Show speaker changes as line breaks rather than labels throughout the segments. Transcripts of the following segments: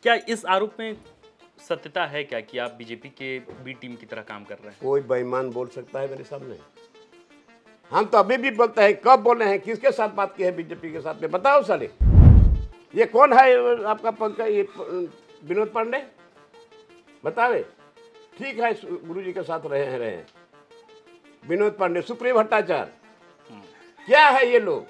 क्या इस आरोप में सत्यता है क्या कि आप बीजेपी के बी टीम की तरह काम कर रहे हैं?
कोई बेईमान बोल सकता है मेरे सामने? हम तो अभी भी बोलते हैं, कब बोले हैं, किसके साथ बात की है बीजेपी के साथ में, बताओ साले। ये कौन है आपका पंकज, ये विनोद पांडे, बतावे। ठीक है, गुरु जी के साथ रहे हैं विनोद पांडे, सुप्रिय भट्टाचार्य, क्या है ये लोग?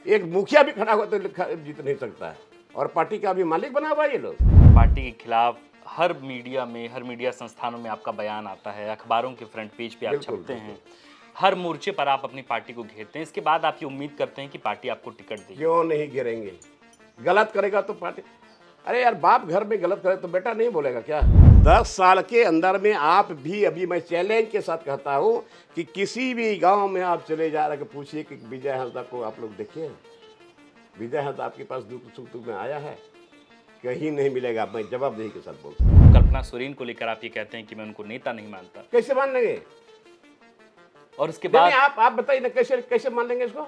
एक मुखिया भी खड़ा हुआ तो जीत नहीं सकता है, और पार्टी का भी मालिक बना हुआ ये लोग।
पार्टी के खिलाफ हर मीडिया में, हर मीडिया संस्थानों में आपका बयान आता है, अखबारों के फ्रंट पेज पे आप
बिल्कुल,
छपते हैं,
बिल्कुल।
हर मोर्चे पर आप अपनी पार्टी को घेरते हैं। इसके बाद आप ये उम्मीद करते हैं कि पार्टी आपको टिकट देगी।
क्यों नहीं गिरेंगे? गलत करेगा तो पार्टी, अरे यार बाप घर में गलत करे तो बेटा नहीं बोलेगा क्या? 10 साल के अंदर में आप भी, अभी मैं चैलेंज के साथ कहता हूँ कि किसी भी गांव में आप चले जा रहे पूछिए कि विजय हांसदा को आप लोग देखे हैं? विजय हांसदा आपके पास दुख सुख में आया है? कहीं नहीं मिलेगा। मैं जवाबदेही के साथ बोलता हूँ।
कल्पना सोरेन को लेकर आप ये कहते हैं कि मैं उनको नेता नहीं मानता,
कैसे मान लेंगे?
और उसके बाद
आप बताइए ना, कैसे कैसे मान लेंगे इसको?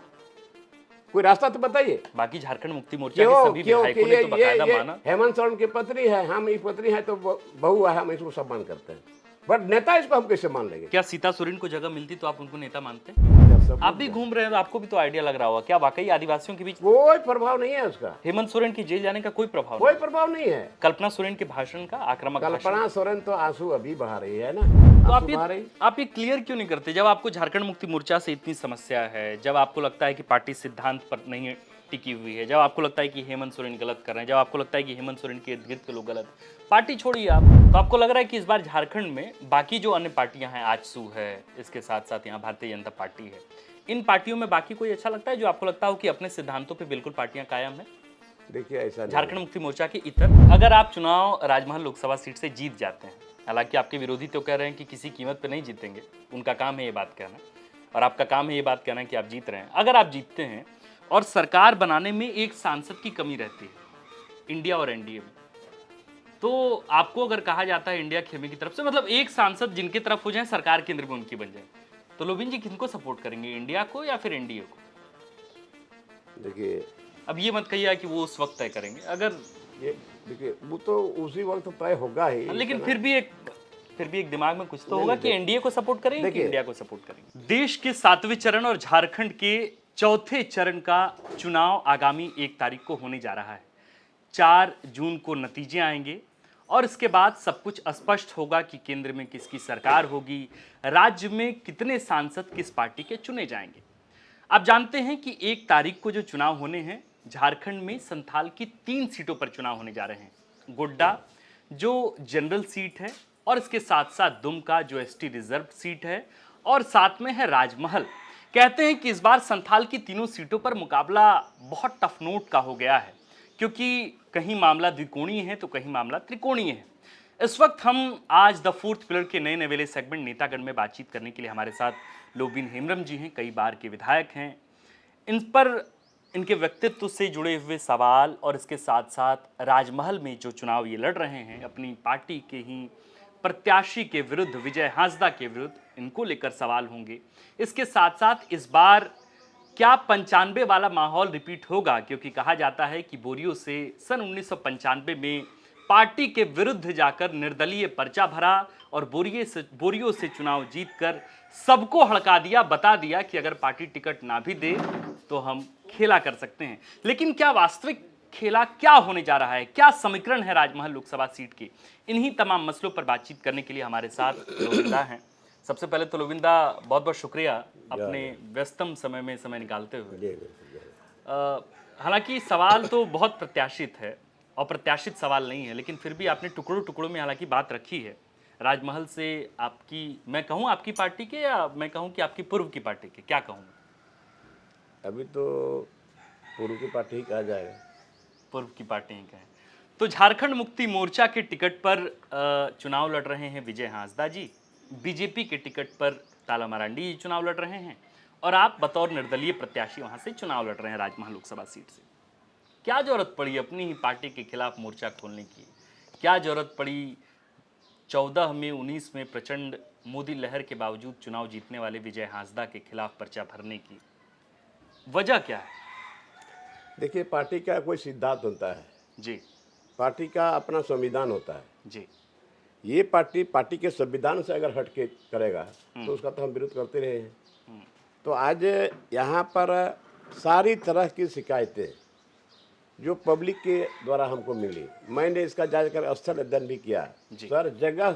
कोई रास्ता तो बताइए।
बाकी झारखंड मुक्ति मोर्चा के सभी विधायकों ने तो बकायदा माना।
हेमंत सोरेन की पत्नी है, हम ये पत्नी है तो बहू है, हम इसको सम्मान करते हैं, बट नेता इसको हम कैसे मान लेंगे?
क्या सीता सोरेन को जगह मिलती तो आप उनको नेता मानते?
सब
आप भी घूम रहे हैं तो आपको भी तो आइडिया लग रहा होगा, क्या वाकई आदिवासियों के बीच
कोई प्रभाव नहीं है उसका?
हेमंत सोरेन की जेल जाने का कोई प्रभाव
कोई
नहीं?
प्रभाव नहीं है।
कल्पना सोरेन के भाषण का आक्रामक भाषण,
कल्पना सोरेन तो आंसू अभी बहा रही है ना,
तो
आंसू बहा रही।
आप ये क्लियर क्यों नहीं करते? जब आपको झारखंड मुक्ति मोर्चा से इतनी समस्या है, जब आपको लगता है कि पार्टी सिद्धांत पर नहीं टिकी हुई है, जब आपको लगता है कि हेमंत सोरेन गलत कर रहे हैं, जब आपको लगता है कि हेमंत सोरेन के इर्द गिर्द के लोग गलत, पार्टी छोड़िए आप, तो आपको लग रहा है कि इस बार झारखंड में बाकी जो अन्य पार्टियां हैं, आजसू है, इसके साथ साथ यहाँ भारतीय जनता पार्टी है, इन पार्टियों में बाकी कोई अच्छा लगता है जो आपको लगता हो कि अपने सिद्धांतों पर बिल्कुल पार्टियां कायम है?
देखिए ऐसा
झारखंड मुक्ति मोर्चा के इतर, अगर आप चुनाव राजमहल लोकसभा सीट से जीत जाते हैं, हालांकि आपके विरोधी तो कह रहे हैं कि किसी कीमत पे नहीं जीतेंगे, उनका काम है ये बात कहना, और आपका काम है ये बात कहना कि आप जीत रहे हैं। अगर आप जीतते हैं और सरकार बनाने में एक सांसद की कमी रहती है इंडिया और एनडीए में, तो आपको अगर कहा जाता है इंडिया खेमे की तरफ से, मतलब एक सांसद जिनकी तरफ हो जाए सरकार केंद्र में उनकी बन जाए, तो लोबिन जी किनको सपोर्ट करेंगे, इंडिया को या फिर एनडीए को?
देखिए,
अब ये मत कहिए कि वो उस वक्त तय करेंगे, अगर
ये देखिए वो तो उसी वक्त तय होगा ही,
लेकिन फिर भी एक दिमाग में कुछ तो होगा कि एनडीए को सपोर्ट करेंगे कि इंडिया को सपोर्ट करेंगे। देश के 7वें चरण और झारखंड के चौथे चरण का चुनाव आगामी 1 तारीख को होने जा रहा है। 4 जून को नतीजे आएंगे और इसके बाद सब कुछ स्पष्ट होगा कि केंद्र में किसकी सरकार होगी, राज्य में कितने सांसद किस पार्टी के चुने जाएंगे। आप जानते हैं कि 1 तारीख को जो चुनाव होने हैं, झारखंड में संथाल की 3 सीटों पर चुनाव होने जा रहे हैं। गोड्डा जो जनरल सीट है, और इसके साथ साथ दुमका जो एसटी रिजर्व सीट है, और साथ में है राजमहल। कहते हैं कि इस बार संथाल की तीनों सीटों पर मुकाबला बहुत टफ नोट का हो गया है, क्योंकि कहीं मामला द्विकोणीय है तो कहीं मामला त्रिकोणीय है। इस वक्त हम आज द फोर्थ पिलर के नए नवेले सेगमेंट नेतागढ़ में बातचीत करने के लिए हमारे साथ लोबिन हेम्ब्रम जी हैं, कई बार के विधायक हैं। इन पर इनके व्यक्तित्व से जुड़े हुए सवाल, और इसके साथ साथ राजमहल में जो चुनाव ये लड़ रहे हैं अपनी पार्टी के ही प्रत्याशी के विरुद्ध, विजय हांसदा के विरुद्ध, इनको लेकर सवाल होंगे। इसके साथ साथ इस बार क्या 95 वाला माहौल रिपीट होगा, क्योंकि कहा जाता है कि बोरियो से सन 1995 में पार्टी के विरुद्ध जाकर निर्दलीय पर्चा भरा और बोरियो से चुनाव जीतकर सबको हड़का दिया, बता दिया कि अगर पार्टी टिकट ना भी दे तो हम खेला कर सकते हैं। लेकिन क्या वास्तविक खेला क्या होने जा रहा है, क्या समीकरण है राजमहल लोकसभा सीट की, इन्हीं तमाम मसलों पर बातचीत करने के लिए हमारे साथ लोविंदा हैं। सबसे पहले तो लोविंदा, बहुत बहुत शुक्रिया अपने व्यस्तम समय में समय निकालते हुए। हालांकि सवाल तो बहुत प्रत्याशित है, और प्रत्याशित सवाल नहीं है, लेकिन फिर भी आपने टुकड़ों टुकड़ों में हालांकि बात रखी है राजमहल से। आपकी, मैं कहूँ आपकी पार्टी के, या मैं कहूँ कि आपकी पूर्व की पार्टी के, क्या कहूँ?
अभी तो पूर्व की पार्टी ही कहा जाएगा।
पूर्व की पार्टी ही कहें तो झारखंड मुक्ति मोर्चा के टिकट पर चुनाव लड़ रहे हैं विजय हांसदा जी, बीजेपी के टिकट पर ताला मरांडी जी चुनाव लड़ रहे हैं, और आप बतौर निर्दलीय प्रत्याशी वहां से चुनाव लड़ रहे हैं राजमहल लोकसभा सीट से। क्या जरूरत पड़ी अपनी ही पार्टी के खिलाफ मोर्चा खोलने की? क्या जरूरत पड़ी 14 में 19 में प्रचंड मोदी लहर के बावजूद चुनाव जीतने वाले विजय हांसदा के खिलाफ पर्चा भरने की? वजह क्या है?
देखिए, पार्टी का कोई सिद्धांत होता है
जी।
पार्टी का अपना संविधान होता है।
जी।
ये पार्टी के संविधान से अगर हट के करेगा तो उसका तो हम विरोध करते रहे हैं। तो आज यहाँ पर सारी तरह की शिकायतें जो पब्लिक के द्वारा हमको मिली, मैंने इसका जाकर स्थल अध्ययन भी किया। सर जगह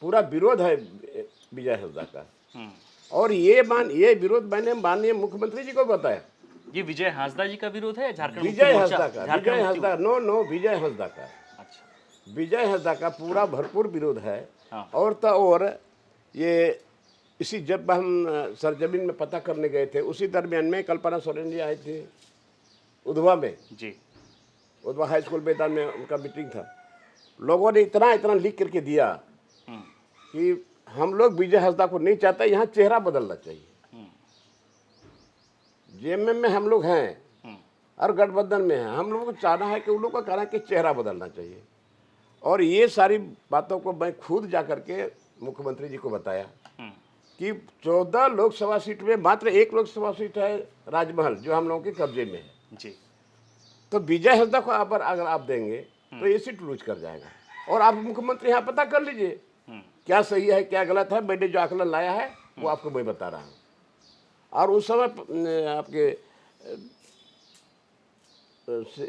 पूरा विरोध है विजय हांसदा का, और ये विरोध मैंने माननीय मुख्यमंत्री जी को बताया।
ये विजय हांसदा जी का विरोध है? झारखंड
विजय हांसदा का, विजय हांसदा, नो विजय हांसदा का।
अच्छा।
विजय हांसदा का पूरा भरपूर विरोध है।
हाँ।
और तो और ये इसी जब हम सरजमीन में पता करने गए थे उसी दरमियान में कल्पना सोरेन जी आए थे उधवा में।
जी।
उधवा हाई स्कूल मैदान में उनका मीटिंग था। लोगों ने इतना लिख करके दिया कि हम लोग विजय हांसदा को नहीं चाहते, यहाँ चेहरा बदलना चाहिए। जेएमएम में हम लोग हैं और गठबंधन में हैं, हम लोगों को चाहना है कि उन लोगों का कहना है कि चेहरा बदलना चाहिए। और ये सारी बातों को मैं खुद जा करके मुख्यमंत्री जी को बताया कि 14 लोकसभा सीट में मात्र 1 लोकसभा सीट है राजमहल जो हम लोगों के कब्जे में है।
जी।
तो विजय हांसदा को अगर आप देंगे तो ये सीट लूज कर जाएगा। और आप मुख्यमंत्री यहाँ पता कर लीजिए क्या सही है क्या गलत है। मैंने जो आकलन लाया है वो आपको मैं बता रहा हूँ। और उस समय आपके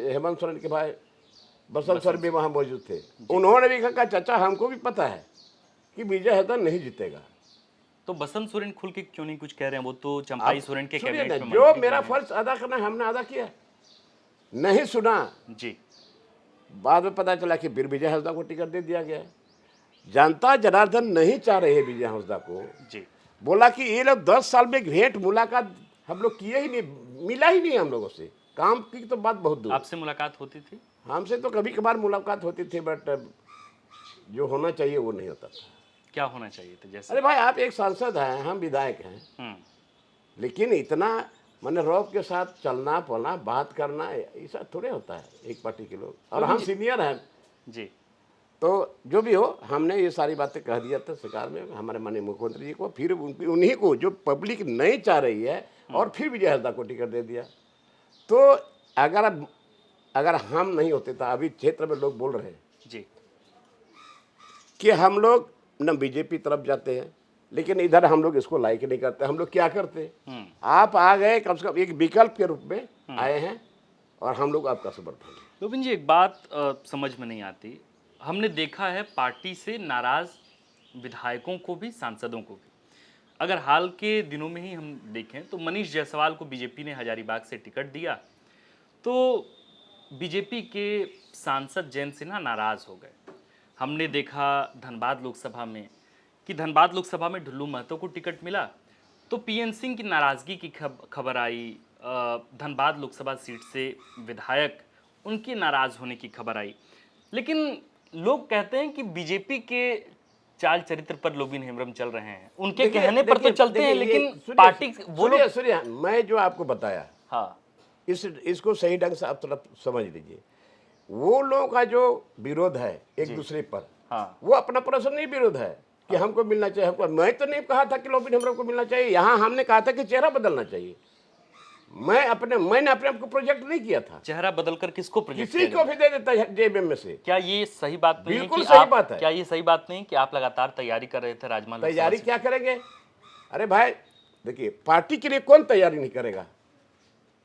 हेमंत सोरेन के भाई बसंत सर भी वहाँ मौजूद थे। उन्होंने भी कहा चाचा हमको भी पता है कि विजय हांसदा नहीं जीतेगा।
तो बसंत सोरेन खुल के क्यों नहीं कुछ कह रहे हैं? वो तो चंपाई सोरेन के कैबिनेट में
जो मेरा फर्ज अदा करना हमने अदा किया। नहीं सुना
जी।
बाद में पता चला कि फिर विजय हांसदा को टिकट दे दिया गया। जनता जनार्दन नहीं चाह रहे विजय हांसदा को।
जी।
बोला कि ये लोग 10 साल में भेंट मुलाकात हम लोग किए ही नहीं, मिला ही नहीं हम लोगों से। काम की तो बात बहुत दूर।
आपसे मुलाकात होती थी?
हमसे तो कभी कभार मुलाकात होती थी, बट जो होना चाहिए वो नहीं होता था।
क्या होना चाहिए था जैसे?
अरे भाई आप एक सांसद हैं, हम विधायक हैं, लेकिन इतना मैंने रौब के साथ चलना पलना बात करना ऐसा थोड़े होता है एक पार्टी के लोग। और हम सीनियर हैं
जी।
तो जो भी हो हमने ये सारी बातें कह दिया था सरकार में हमारे माननीय मुख्यमंत्री जी को। फिर उन्हीं को जो पब्लिक नहीं चाह रही है और फिर विजय हांसदा को टिकट दे दिया। तो अगर हम नहीं होते तो अभी क्षेत्र में लोग बोल रहे हैं
जी
कि हम लोग न बीजेपी तरफ जाते हैं, लेकिन इधर हम लोग इसको लाइक नहीं करते। हम लोग क्या करते, आप आ गए कम से कम एक विकल्प के रूप में आए हैं और हम लोग आपका समर्थन है।
लोबिन जी एक बात समझ में नहीं आती। हमने देखा है पार्टी से नाराज विधायकों को भी सांसदों को भी। अगर हाल के दिनों में ही हम देखें तो मनीष जायसवाल को बीजेपी ने हजारीबाग से टिकट दिया तो बीजेपी के सांसद जयंत सिन्हा नाराज हो गए। हमने देखा धनबाद लोकसभा में कि धनबाद लोकसभा में ढुल्लू महतो को टिकट मिला तो पीएन सिंह की नाराजगी की खबर आई। धनबाद लोकसभा सीट से विधायक उनके नाराज होने की खबर आई। लेकिन लोग कहते हैं कि बीजेपी के चाल चरित्र पर लोबिन हेम्ब्रम चल रहे हैं, उनके कहने पर तो चलते हैं, लेकिन पार्टी वो लोग।
सुनिए मैं जो आपको बताया
हाँ
इसको सही ढंग से आप थोड़ा समझ लीजिए। वो लोगों का जो विरोध है एक दूसरे पर,
हाँ
वो अपना पर्सनल विरोध है कि हमको मिलना चाहिए। हमको मैं तो नहीं कहा था कि लोबिन हेम्ब्रम को मिलना चाहिए। यहाँ हमने कहा था कि चेहरा बदलना चाहिए। मैंने अपने आप को प्रोजेक्ट नहीं किया था।
चेहरा बदलकर किसको प्रोजेक्ट
किसी को भी दे देता है जेएमएम में से।
क्या ये सही बात नहीं है
बिल्कुल
कि
सही
आप
बात है।
क्या ये सही बात नहीं कि आप लगातार तैयारी कर रहे थे राजमहल लोकसभा
तैयारी
से?
क्या करेंगे? अरे भाई देखिए पार्टी के लिए कौन तैयारी नहीं करेगा?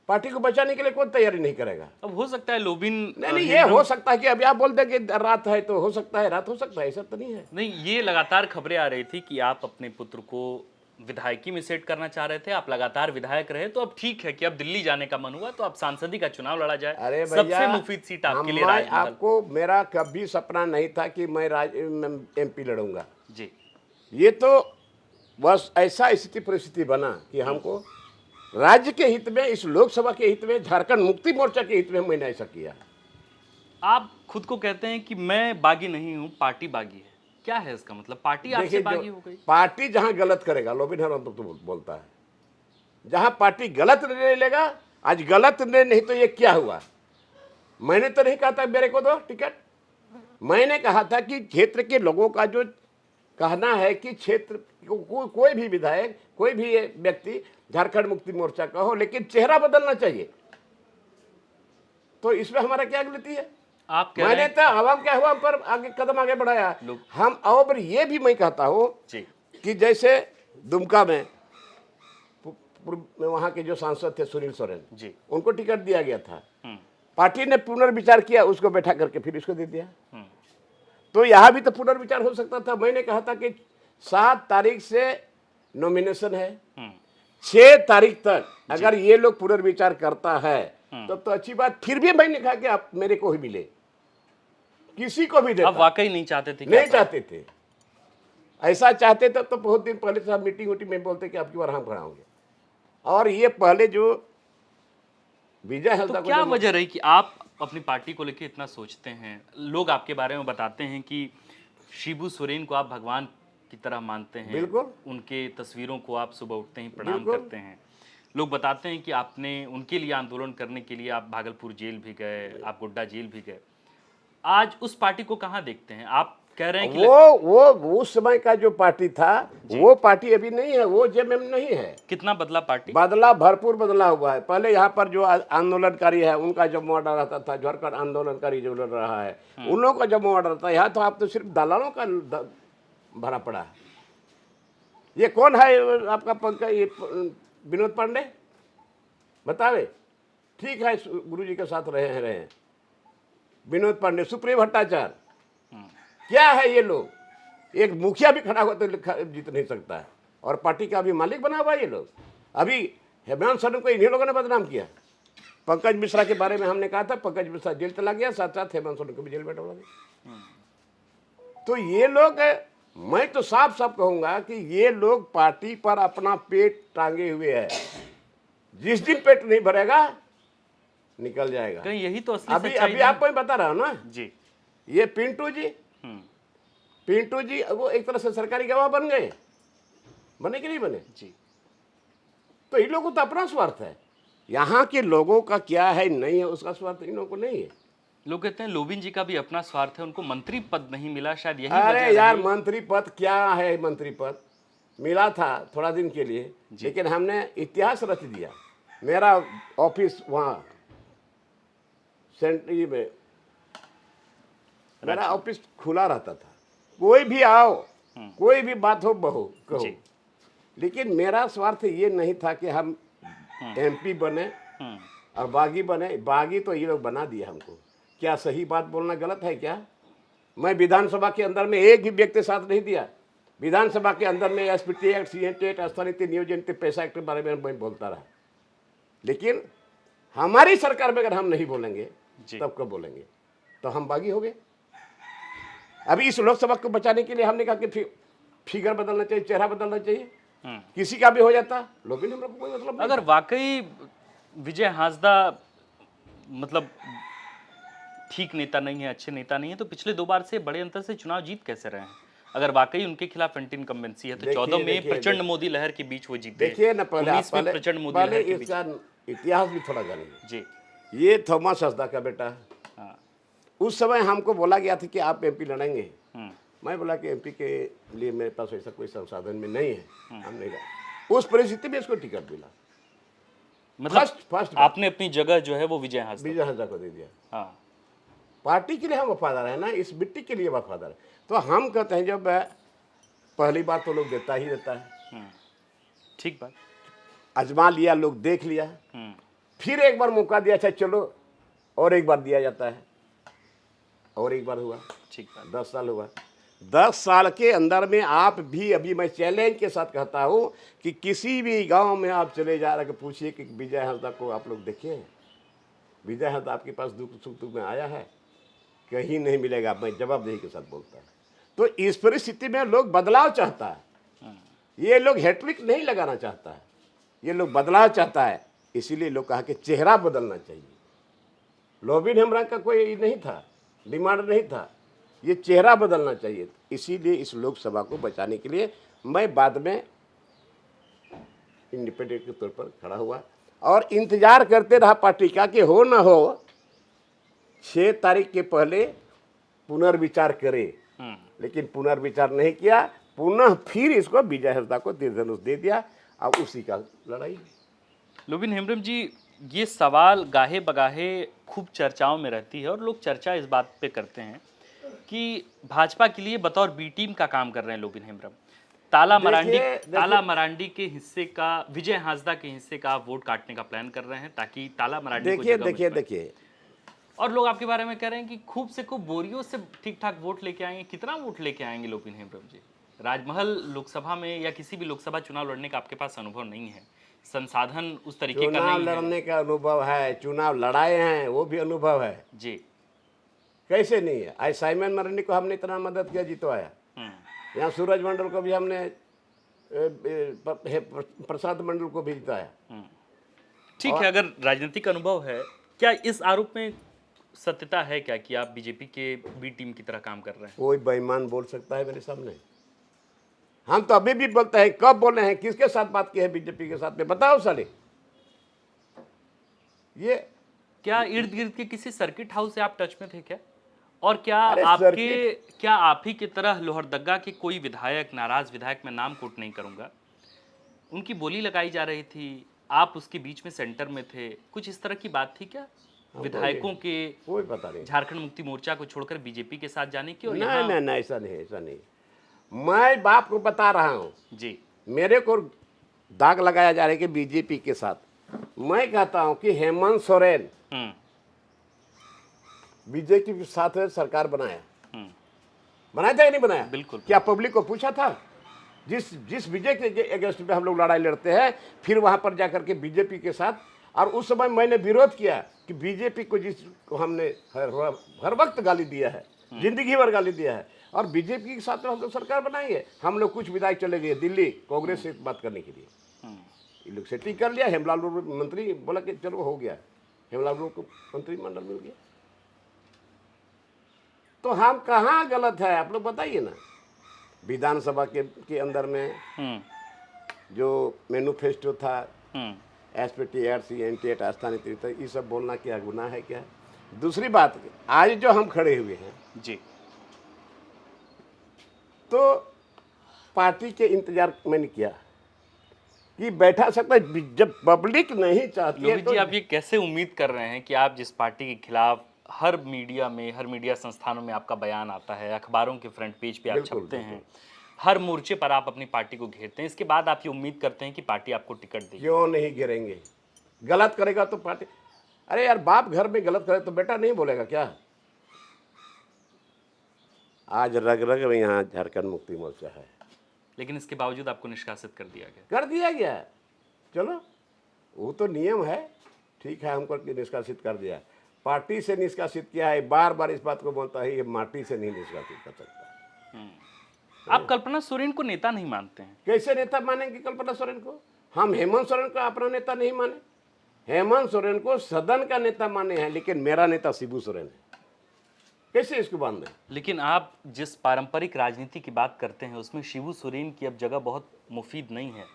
पार्टी को बचाने के लिए कौन तैयारी नहीं करेगा?
अब हो सकता है लोबिन
नहीं ये हो सकता है कि अभी आप बोल दें कि रात है तो हो सकता है, रात हो सकता है, ऐसा तो नहीं है।
नहीं, ये लगातार खबरें आ रही थी कि आप अपने पुत्र को विधायकी में सेट करना चाह रहे थे। आप लगातार विधायक रहे तो अब ठीक है कि अब दिल्ली जाने का मन हुआ तो अब सांसदी का चुनाव लड़ा जाए।
अरे
सबसे मुफीद सीट आपके लिए राजमहल।
आपको मेरा कभी सपना नहीं था कि मैं एमपी लड़ूंगा
जी।
ये तो बस ऐसा स्थिति परिस्थिति बना कि हमको राज्य के हित में, इस लोकसभा के हित में, झारखंड मुक्ति मोर्चा के हित में मैंने ऐसा किया।
आप खुद को कहते हैं कि मैं बागी नहीं हूं, पार्टी बागी है। क्या है इसका मतलब? पार्टी आपसे बागी हो गई?
पार्टी जहां गलत करेगा, लोबिन हेम्ब्रम तो बोलता है, जहां पार्टी गलत निर्णय लेगा। आज गलत निर्णय नहीं तो ये क्या हुआ? मैंने तो नहीं कहा था मेरे को दो टिकट। मैंने कहा था कि क्षेत्र के लोगों का जो कहना है कि क्षेत्र कोई भी विधायक, कोई भी व्यक्ति झारखंड मुक्ति मोर्चा का हो, लेकिन चेहरा बदलना चाहिए। तो इसमें हमारा क्या गलती है?
आप कह रहे
मैंने
हैं
तो आवाम के आवाम पर आगे कदम आगे बढ़ाया।
लोग-
हम और ये भी मैं कहता हूँ
जी
कि जैसे दुमका में वहाँ के जो सांसद थे सुनील सोरेन,
जी
उनको टिकट दिया गया था,
हम्म
पार्टी ने पुनर्विचार किया, उसको बैठा करके फिर इसको दे दिया।
हम्म
तो यहाँ भी तो पुनर्विचार हो सकता था। मैंने कहा था कि 7 तारीख से नॉमिनेशन है,
हम्म
6 तारीख तक अगर ये लोग पुनर्विचार करता है तब तो अच्छी बात। फिर भी मैंने कहा कि आप मेरे को ही मिले, किसी को भी देता।
आप वाकई नहीं चाहते थे कि
नहीं
आप-
चाहते थे। ऐसा चाहते थे तो बहुत दिन पहले से आप मीटिंग वोटिंग में बोलते कि आपकी बार हम खड़ा होंगे। और ये पहले जो विजय
तो
हल्दा को
क्या
जब-
वजह रही कि आप अपनी पार्टी को लेकर इतना सोचते हैं? लोग आपके बारे में बताते हैं कि शिबू सोरेन को आप भगवान की तरह मानते हैं,
बिल्कुल।
उनके तस्वीरों को आप सुबह उठते ही प्रणाम
बिल्कुल।
करते हैं। लोग बताते हैं कि आपने उनके लिए आंदोलन करने के लिए आप भागलपुर जेल भी गए, आप गोड्डा जेल भी गए। आज उस पार्टी को कहाँ देखते हैं? आप कह रहे हैं कि
वो उस समय का जो पार्टी था वो पार्टी अभी नहीं है, वो जेएमएम नहीं है।
कितना बदला पार्टी?
बदला, भरपूर बदला हुआ है। पहले यहाँ पर जो आंदोलनकारी है उनका जब ऑर्डर रहता था, झारखंड आंदोलनकारी जो लड़ रहा है उन लोगों का जब ऑर्डर था, यहाँ तो आप तो सिर्फ दलालों का भरा पड़ा है। ये कौन है आपका पंकज, ये विनोद पांडे बतावे? ठीक है, गुरु जी के साथ रहे हैं विनोद पांडे, सुप्रिय भट्टाचार्य, क्या है ये लोग? एक मुखिया भी खड़ा हुआ तो जीत नहीं सकता है, और पार्टी का भी मालिक बना हुआ ये लोग। अभी हेमंत सोरेन को इन्हीं लोगों ने बदनाम किया। पंकज मिश्रा के बारे में हमने कहा था, पंकज मिश्रा जेल चला गया, साथ साथ हेमंत सोरेन को भी जेल में डाला गया। तो ये लोग, मैं तो साफ साफ कहूंगा कि ये लोग पार्टी पर अपना पेट टांगे हुए है। जिस दिन पेट नहीं भरेगा निकल जाएगा।
कहीं यही तो असली
अभी
सच्चाई
अभी
नहीं?
आपको ही बता रहा हूं ना,
जी
ये पिंटू जी,
हम्म
पिंटू जी वो एक तरह से सरकारी गवाह बन गए, बने कि नहीं बने?
जी
तो इन लोगों को तो अपना स्वार्थ है। यहाँ के लोगों का क्या है नहीं है उसका स्वार्थ इन लोगों को नहीं है।
लोग कहते हैं लोबिन जी का भी अपना स्वार्थ है, उनको मंत्री पद नहीं मिला, शायद यही वजह
अरे यार,
रही।
मंत्री पद क्या है? मंत्री पद मिला था थोड़ा दिन के लिए, लेकिन हमने इतिहास रच दिया। मेरा ऑफिस वहाँ सेंट्री में मेरा ऑफिस खुला रहता था, कोई भी आओ, कोई भी बात हो बहो कहो।
जी।
लेकिन मेरा स्वार्थ ये नहीं था कि हम एमपी बने और बागी बने। बागी तो ये लोग बना दिया हमको। क्या सही बात बोलना गलत है क्या? मैं विधानसभा के अंदर में एक भी व्यक्ति साथ नहीं दिया। विधानसभा के अंदर में एसपीटी एक्ट, सीएनटी एक्ट, स्थानीय नियोजन पैसा एक्ट के बारे में मैं बोलता रहा, लेकिन हमारी सरकार में अगर हम नहीं बोलेंगे तब कब बोलेंगे? तो हम बागी हो गए। अभी इस लोकसभा को बचाने के लिए हमने कहा कि फिगर बदलना चाहिए, चेहरा बदलना चाहिए, किसी का भी हो जाता, लोग हम लोग कोई मतलब नहीं।
अगर वाकई विजय हांसदा मतलब ठीक नेता नहीं है, अच्छे नेता नहीं है, तो पिछले 2 बार से बड़े अंतर से चुनाव जीत कैसे रहे हैं? अगर वाकई उनके खिलाफ एंटी इनकम्बेंसी है तो 14 में प्रचंड मोदी लहर के बीच वो जीते।
देखिए ना, पहले
19 में प्रचंड मोदी
पहले
लहर के बीच।
इसका इतिहास भी थोड़ा जानिए।
जी
ये थॉमस हसदा का बेटा है।
हाँ
उस समय हमको बोला गया था कि आप एमपी लड़ेंगे।
हम्म,
मैं बोला कि एमपी के लिए मेरे पास ऐसा कोई संसाधन में नहीं है, हम नहीं लड़े। उस परिस्थिति में इसको टिकट मिला।
मतलब
फर्स्ट
आपने अपनी जगह जो है वो विजय हांसदा।
विजय हंसदा को दे दिया।
हाँ
पार्टी के लिए हम वफादार है ना, इस मिट्टी के लिए वफादार है। तो हम कहते हैं जब पहली बार तो लोग देता ही देता है,
ठीक बात।
आजमा लिया, लोग देख लिया, फिर एक बार मौका दिया, अच्छा चलो और एक बार दिया जाता है, और एक बार हुआ,
ठीक बात।
10 साल हुआ। 10 साल के अंदर में आप भी, अभी मैं चैलेंज के साथ कहता हूं कि किसी भी गांव में आप चले जा रहे पूछिए कि विजय हंसदा को आप लोग देखे हैं? विजय हंसदा आपके पास दुख सुख में आया है? कहीं नहीं मिलेगा। मैं जवाबदेही के साथ बोलता हूं। तो इस परिस्थिति में लोग बदलाव चाहता है। ये लोग हैट्रिक नहीं लगाना चाहता है, ये लोग बदलाव चाहता है। इसीलिए लोग कहा कि चेहरा बदलना चाहिए। लोबिन हेमरम का कोई नहीं था, डिमांड नहीं था, ये चेहरा बदलना चाहिए। इसीलिए इस लोकसभा को बचाने के लिए मैं बाद में इंडिपेंडेंट के तौर पर खड़ा हुआ और इंतजार करते रहा पार्टी का कि हो ना हो 6 तारीख के पहले पुनर्विचार करे। लेकिन पुनर्विचार नहीं किया, पुनः फिर इसको विजय हंसदा को तीर धनुष दे दिया। अब उसी का लड़ाई।
लोबिन हेम्ब्रम जी, ये सवाल गाहे बगाहे खूब चर्चाओं में रहती है और लोग चर्चा इस बात पे करते हैं कि भाजपा के लिए बतौर बी टीम का काम कर रहे हैं लोबिन हेम्ब्रम। ताला मरांडी के हिस्से का, विजय हांसदा के हिस्से का आप वोट काटने का प्लान कर रहे हैं ताकि ताला मरांडी को जगह मिल पाए।
देखिए
और लोग आपके बारे में कह रहे हैं कि खूब से खूब बोरियों से ठीक ठाक वोट लेके आएंगे। कितना वोट लेके आएंगे लोबिन हेम्ब्रम जी? राजमहल लोकसभा में या किसी भी लोकसभा चुनाव लड़ने का आपके पास अनुभव नहीं है, संसाधन उस तरीके का
चुनाव
नहीं
लड़ने का अनुभव है, चुनाव लड़ाए हैं वो भी अनुभव है
जी।
कैसे नहीं है? आज साइमन मरांडी को हमने इतना मदद किया, जितवाया। यहाँ सूरज मंडल को भी हमने प्रसाद मंडल को भी जिताया।
ठीक है, अगर राजनीतिक अनुभव है, क्या इस आरोप में सत्यता है क्या कि आप बीजेपी के बी टीम की तरह काम कर रहे हैं?
कोई बेईमान बोल सकता है मेरे सामने? हम तो अभी भी बोलते हैं। कब बोले हैं? किसके साथ बात की है बीजेपी के साथ में? बताओ साले। ये
क्या इर्द गिर्द के किसी सर्किट हाउस से आप टच में थे क्या? और क्या आप ही की तरह लोहरदगा के कोई विधायक, नाराज विधायक, मैं नाम कोट नहीं करूंगा, उनकी बोली लगाई जा रही थी, आप उसके बीच में सेंटर में थे, कुछ इस तरह की बात थी क्या विधायकों के
कोई पता नहीं
झारखंड मुक्ति मोर्चा को छोड़कर बीजेपी के साथ जाने की? और
नहीं, ऐसा नहीं। मैं बाप को बता रहा हूँ
जी,
मेरे को दाग लगाया जा रहा है कि बीजेपी के साथ। मैं कहता हूँ कि हेमंत सोरेन बीजेपी के साथ सरकार बनाया था कि नहीं बनाया?
बिल्कुल।
क्या पब्लिक को पूछा था? जिस बीजेपी के अगेंस्ट में हम लोग लड़ाई लड़ते हैं, फिर वहां पर जाकर के बीजेपी के साथ, और उस समय मैंने विरोध किया कि बीजेपी को जिसको हमने हर वक्त गाली दिया है, जिंदगी भर गाली दिया है, और बीजेपी के साथ तो हम लोग सरकार बनाएंगे। हम लोग कुछ विधायक चले गए दिल्ली कांग्रेस से बात करने के लिए, ये लोग सेटिंग कर लिया। हेमलाल मंत्री बोला कि चलो हो गया, हेमलाल को मंत्रिमंडल मिल गया। तो हम कहाँ गलत है आप लोग बताइए ना। विधानसभा के अंदर में जो मैनिफेस्टो था, एसपीटी, आरसी, एनटीएट, स्थानीय तीर्थ, ये सब बोलना क्या गुनाह है क्या? दूसरी बात, आज जो हम खड़े हुए हैं
जी,
तो पार्टी के इंतजार मैंने किया कि बैठा सकता है, जब पब्लिक नहीं चाहती है।
लोहित जी, आप ये कैसे उम्मीद कर रहे हैं कि आप जिस पार्टी के खिलाफ हर मीडिया संस्थानों में आपका बयान आता है, अखबारों के फ्रंट पेज पे आप छपते हैं, हर मोर्चे पर आप अपनी पार्टी को घेरते हैं, इसके बाद आप ये उम्मीद करते हैं कि पार्टी आपको टिकट देगी?
क्यों नहीं घेरेंगे? गलत करेगा तो पार्टी, अरे यार बाप घर में गलत करे तो बेटा नहीं बोलेगा क्या? आज रग रग में यहाँ झारखंड मुक्ति मोर्चा है,
लेकिन इसके बावजूद आपको निष्कासित कर दिया गया।
कर दिया गया। चलो वो तो नियम है, ठीक है, हमको निष्कासित कर दिया। पार्टी से निष्कासित किया है, बार बार इस बात को बोलता है, ये माटी से नहीं निष्कासित कर सकता।
आप कल्पना सोरेन को नेता नहीं मानते हैं?
कैसे नेता मानेंगे कल्पना सोरेन को? हम हेमंत सोरेन को अपना नेता नहीं माने। हेमंत सोरेन को सदन का नेता माने हैं, लेकिन मेरा नेता शिबू सोरेन है। कैसे इसको बांध दें?
लेकिन आप जिस पारंपरिक राजनीति की बात करते हैं उसमें शिबू सोरेन की अब जगह बहुत मुफीद नहीं है।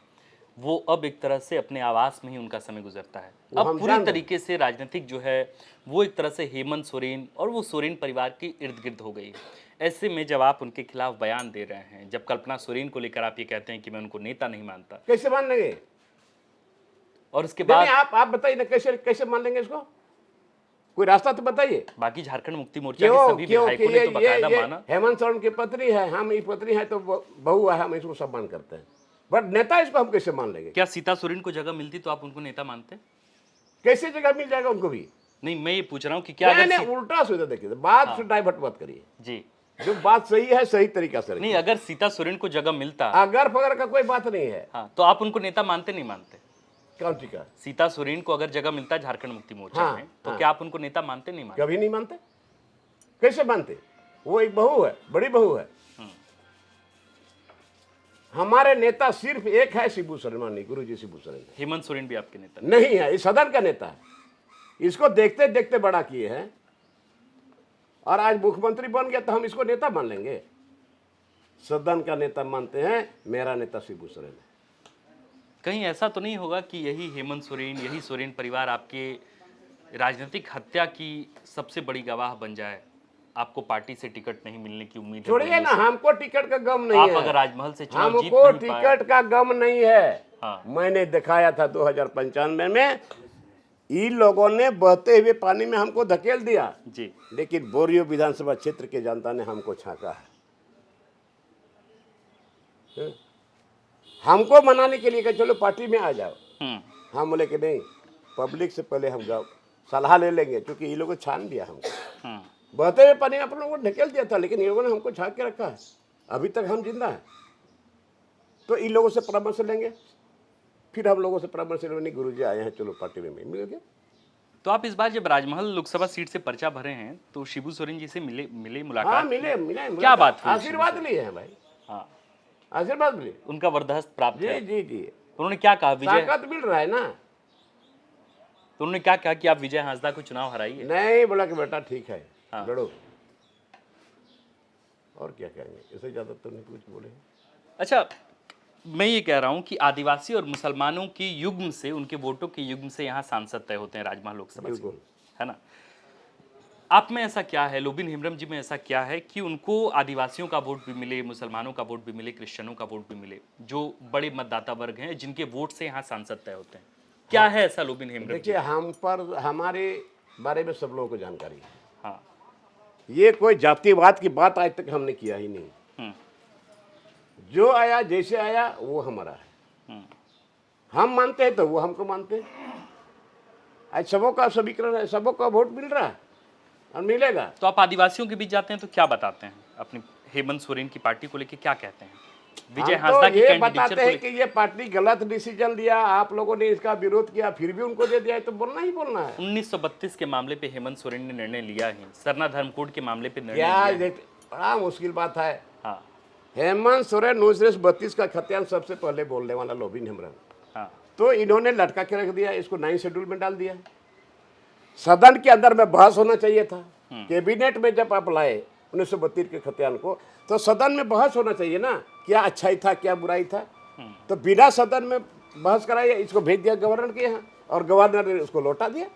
वो अब एक तरह से अपने आवास में ही उनका समय गुजरता है। अब पूरी तरीके से राजनीतिक जो है वो एक तरह से हेमंत सोरेन और वो सोरेन परिवार के इर्द गिर्द हो गई है। ऐसे में जब आप उनके खिलाफ बयान दे रहे हैं, जब कल्पना सोरेन को लेकर आप ये कहते हैं कि मैं उनको नेता नहीं मानता,
कैसे मान लेंगे?
और उसके बाद
आप बताइए ना, कैसे मान लेंगे इसको? कोई रास्ता तो बताइए।
बाकी झारखंड मुक्ति मोर्चा के सभी विधायकों ने तो बकायदा माना।
हेमंत सोरेन की पत्नी है, हम ये पत्नी है तो बहू है, हम इसको सम्मान करते हैं, बट नेता इसको हम कैसे मान लेंगे?
क्या सीता सोरेन को जगह मिलती तो आप उनको नेता मानते?
कैसे जगह मिल जाएगा उनको भी?
नहीं, मैं ये पूछ रहा हूँ कि क्या
नहीं, उल्टा सोचा। देखिए बात से डाइवर्ट मत करिए
जी,
जो बात सही है सही तरीका से
नहीं, अगर सीता सोरेन को जगह मिलता,
अगर फगर का कोई बात नहीं है,
हाँ, तो आप उनको नेता मानते नहीं मानते?
कौन सी का?
सीता सोरेन को अगर जगह मिलता झारखंड मुक्ति मोर्चा में, तो क्या आप उनको नेता मानते नहीं मानते?
कभी नहीं मानते। कैसे मानते? वो एक बहू है, बड़ी बहू है। हमारे नेता सिर्फ एक है, शिबू सोरेन, माननीय गुरुजी शिबू सोरेन।
हेमंत सोरेन भी आपके नेता
नहीं है, इस सदन का नेता है। इसको देखते देखते बड़ा किए हैं, और आज मुख्यमंत्री बन गया तो हम इसको नेता मान लेंगे? सदन का नेता मानते हैं, मेरा नेता शिबू सोरेन है।
कहीं ऐसा तो नहीं होगा कि यही हेमंत सोरेन, यही सोरेन परिवार आपके राजनीतिक हत्या की सबसे बड़ी गवाह बन जाए? आपको पार्टी से टिकट नहीं मिलने की उम्मीद है?
छोड़िए ना, हमको टिकट का गम नहीं है।
आप अगर राजमहल से चुनाव जीत
हमको
नहीं पाए,
टिकट का गम नहीं है।
हाँ।
मैंने दिखाया था 2095 में इन लोगों ने बहते हुए पानी में हमको धकेल दिया,
जी।
लेकिन बोरियो विधानसभा क्षेत्र के जनता ने हमको छाका है। हमको मनाने के लिए कि चलो पार्टी में आ जाओ, हम बोले कि नहीं, पब्लिक से पहले हम जाओ सलाह ले लेंगे, क्योंकि ये लोगों ने छान दिया हमको। बहते हुए पानी में आप लोगों को ढकेल दिया था, लेकिन ये लोगों ने हमको छाक के रखा है, अभी तक हम जिंदा हैं। तो इन लोगों से परामर्श लेंगे, फिर हम लोगों से परामर्श लेंगे, गुरु जी आए हैं, चलो पार्टी में मिल गए।
तो आप इस बार जब राजमहल लोकसभा सीट से पर्चा भरे हैं तो शिबू सोरेन जी से मिले मुलाकात
हाँ,
की?
मिले
क्या बात हुई?
आशीर्वाद लिए हैं भाई,
हाँ,
आशीर्वाद लिए,
उनका वरदहस्त प्राप्त है।
जी।
तो उन्होंने क्या कहा? विजय,
ताकत मिल रहा है ना।
तो उन्होंने क्या कहा कि आप विजय हांसदा को चुनाव हराइए?
नहीं, बोला कि बेटा ठीक है,
हाँ।
लड़ो, और क्या कहेंगे, इससे ज्यादा तो नहीं कुछ बोले।
अच्छा, मैं ये कह रहा हूँ कि आदिवासी और मुसलमानों की युग्म से, उनके वोटों के युग्म से यहाँ सांसद तय होते हैं राजमहल लोकसभा से,
बिल्कुल।
है ना? आप में ऐसा क्या है, लोबिन हेम्ब्रम जी में ऐसा क्या है कि उनको आदिवासियों का वोट भी मिले, मुसलमानों का वोट भी मिले, क्रिश्चियनों का वोट भी मिले, जो बड़े मतदाता वर्ग हैं जिनके वोट से यहाँ सांसद तय होते हैं? क्या है ऐसा लोबिन हेम्ब्रम जी?
देखिए, हम पर हमारे बारे में सब लोगों को जानकारी है।
हाँ।
ये कोई जातिवाद की बात आज तक हमने किया ही नहीं। जो आया जैसे आया वो हमारा है, हम मानते हैं तो वो हमको मानते हैं। आज सबों का समीकरण है, सबों का वोट मिल रहा है और मिलेगा।
तो आप आदिवासियों के बीच जाते हैं तो क्या बताते हैं? अपनी हेमंत सोरेन की पार्टी को लेके क्या कहते हैं? विजय
हम
हांसदा
तो
की
ये
कैंडिडेचर
बताते
को
हैं
लेके
कि ये पार्टी गलत डिसीजन लिया, आप लोगों ने इसका विरोध किया, फिर भी उनको दे दिया है, तो बोलना ही बोलना है।
1932 के मामले पे हेमंत सोरेन ने निर्णय लिया ही, सरना धर्म कोड के मामले पे निर्णय
क्या
लिया है।
बड़ा मुश्किल बात है।
हाँ,
हेमंत सोरेन 1932 का खतियान सबसे पहले बोलने वाला लोबिन हेम्ब्रम,
हाँ,
तो इन्होंने लटका के रख दिया, इसको 9 शेड्यूल में डाल दिया। सदन के अंदर में बहस होना चाहिए था। कैबिनेट में जब आप लाए 1932 के खतियान को, तो सदन में बहस होना चाहिए ना, क्या अच्छाई था क्या बुराई था। तो बिना सदन में बहस कराए इसको भेज दिया गवर्नर के यहाँ, और गवर्नर ने उसको लौटा दिया।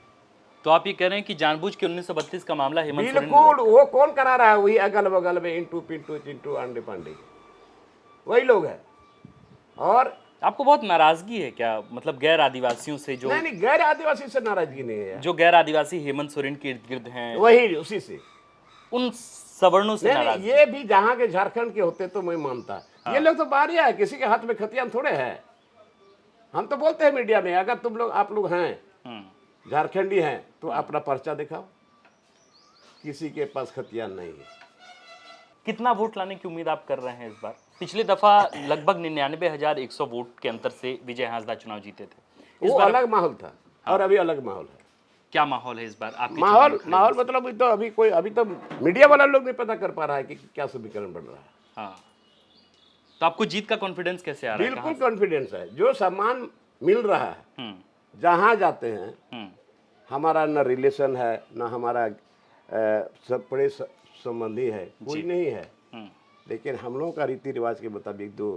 तो आप ये कह रहे हैं कि जानबूझ के 1932 का मामला हेमंत सोरेन ने
बिल्कुल, वो कौन करा रहा है? वही अगल बगल में इंटू पिंटू चिंटू आंडे पांडे, वही लोग हैं। और
आपको बहुत नाराजगी है क्या, मतलब गैर आदिवासियों से? जो
नहीं, गैर आदिवासी से नाराजगी नहीं है,
जो गैर आदिवासी हेमंत सोरेन के इर्द गिर्द हैं,
वही उसी से,
उन सवर्णों से
नहीं,
नाराज?
ये भी जहाँ के झारखंड के होते तो मैं मानता। ये लोग तो बाहरिया है, किसी के हाथ में खतियान थोड़े है। हम तो बोलते हैं मीडिया में, अगर तुम लोग, आप लोग हैं झारखंडी हैं, तो अपना पर्चा दिखाओ, किसी के पास खतियान नहीं है।
कितना वोट लाने की उम्मीद आप कर रहे हैं इस बार? पिछली दफा लगभग 99,100 वोट के अंतर से विजय हांसदा चुनाव जीते थे।
वो अलग माहौल था और अभी अलग माहौल है।
क्या माहौल है इस बार आपके?
माहौल मतलब तो अभी तो मीडिया वाला लोग नहीं पता कर पा रहा है कि क्या समीकरण बन रहा है।
हाँ, तो आपको जीत का कॉन्फिडेंस कैसे आ रहा है?
बिल्कुल कॉन्फिडेंस है, जो सामान मिल रहा है, जहाँ जाते हैं, हमारा न रिलेशन है, न हमारा सब बड़े संबंधी है, कोई नहीं है, लेकिन हम लोगों का रीति रिवाज के मुताबिक दो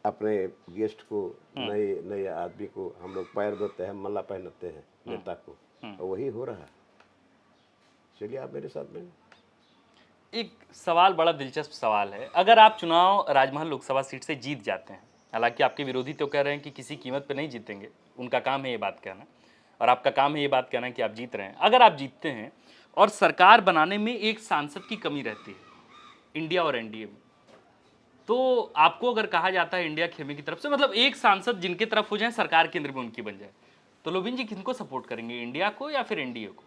अपने गेस्ट को, नए आदमी को हम लोग पैर देते हैं, माला पहनाते हैं नेता को, और वही हो रहा है। चलिए आप मेरे साथ में।
एक सवाल, बड़ा दिलचस्प सवाल है। अगर आप चुनाव राजमहल लोकसभा सीट से जीत जाते हैं, हालांकि आपके विरोधी तो कह रहे हैं कि किसी कीमत पे नहीं जीतेंगे, उनका काम है ये बात कहना, और आपका काम है ये बात कहना कि आप जीत रहे हैं। अगर आप जीतते हैं और सरकार बनाने में एक सांसद की कमी रहती है इंडिया और एनडीए में, तो आपको अगर कहा जाता है इंडिया खेमे की तरफ से, मतलब एक सांसद जिनके तरफ हो जाए, सरकार केंद्र में उनकी बन जाए, तो लोबिन जी किनको सपोर्ट करेंगे, इंडिया को या फिर एनडीए को?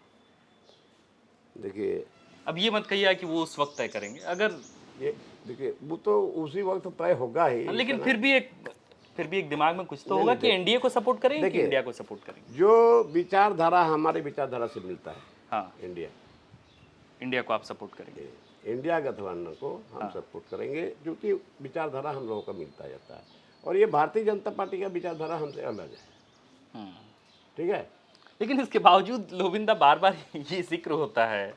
देखिए,
अब ये मत कहिए कि वो उस वक्त तय करेंगे, अगर
ये देखिए, वो तो उसी वक्त तय होगा ही,
लेकिन फिर भी एक दिमाग में कुछ तो होगा कि एनडीए को सपोर्ट करेंगे कि इंडिया को सपोर्ट करेंगे।
जो विचारधारा हमारे विचारधारा से मिलता है,
हाँ, इंडिया को आप सपोर्ट करेंगे।
इंडिया गठबंधन को हम सपोर्ट करेंगे, क्योंकि विचारधारा हम लोगों का मिलता जाता है, और ये भारतीय जनता पार्टी का विचारधारा हमसे अलग है। ठीक है,
लेकिन इसके बावजूद लोबिंदा बार बार ये जिक्र होता है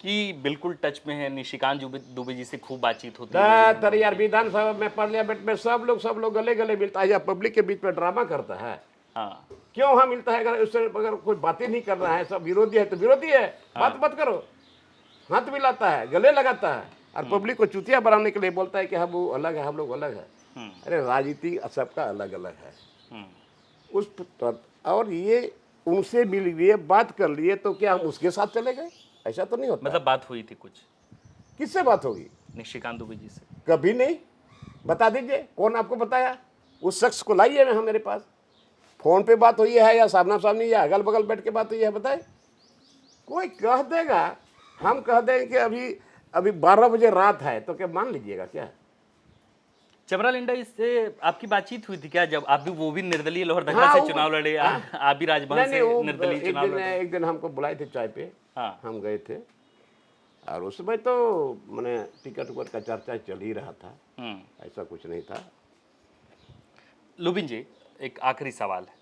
कि बिल्कुल टच में है, निशिकांत दुबे जी से खूब बातचीत होती है।
यार विधानसभा में, पार्लियामेंट में सब लोग गले गले मिलता है, या पब्लिक के बीच में ड्रामा करता है।
हाँ,
क्यों वहाँ मिलता है? अगर उससे अगर कोई बातें नहीं कर रहा है, सब विरोधी है तो विरोधी है, बात मत करो। हाथ मिलाता है, गले लगाता है, और पब्लिक को चुतिया बनाने के लिए बोलता है कि हम वो अलग है, हम लोग अलग है। अरे राजनीति सबका अलग अलग है। उस और ये उनसे मिल लिए, बात कर लिए, तो क्या हम उसके साथ चले गए? ऐसा तो नहीं होता।
मतलब बात हुई थी कुछ
किससे बात होगी?
निशिकांत दुबे जी से?
कभी नहीं। बता दीजिए कौन आपको बताया? उस शख्स को लाइए हम मेरे पास। फोन पे बात हुई है या सामना सामनी या अगल बगल बैठ के बात हुई है, बताए? कोई कह देगा, हम कह देंगे कि अभी अभी 12 बजे रात है, तो क्या मान लीजिएगा क्या?
चमरा लिंडा इससे आपकी बातचीत हुई थी क्या, जब आप भी वो भी निर्दलीय लोहरदगा
हाँ,
से
वो-
चुनाव लड़े,
हाँ।
आप भी राजभवन
नहीं
से
वो
निर्दलीय चुनाव लड़े?
एक दिन हमको बुलाए थे चाय पे।
हाँ।
हम गए थे, और उस समय तो मैंने टिकट उकट का चर्चा चल ही रहा था, ऐसा कुछ नहीं था।
लुबिन जी, एक आखिरी सवाल है।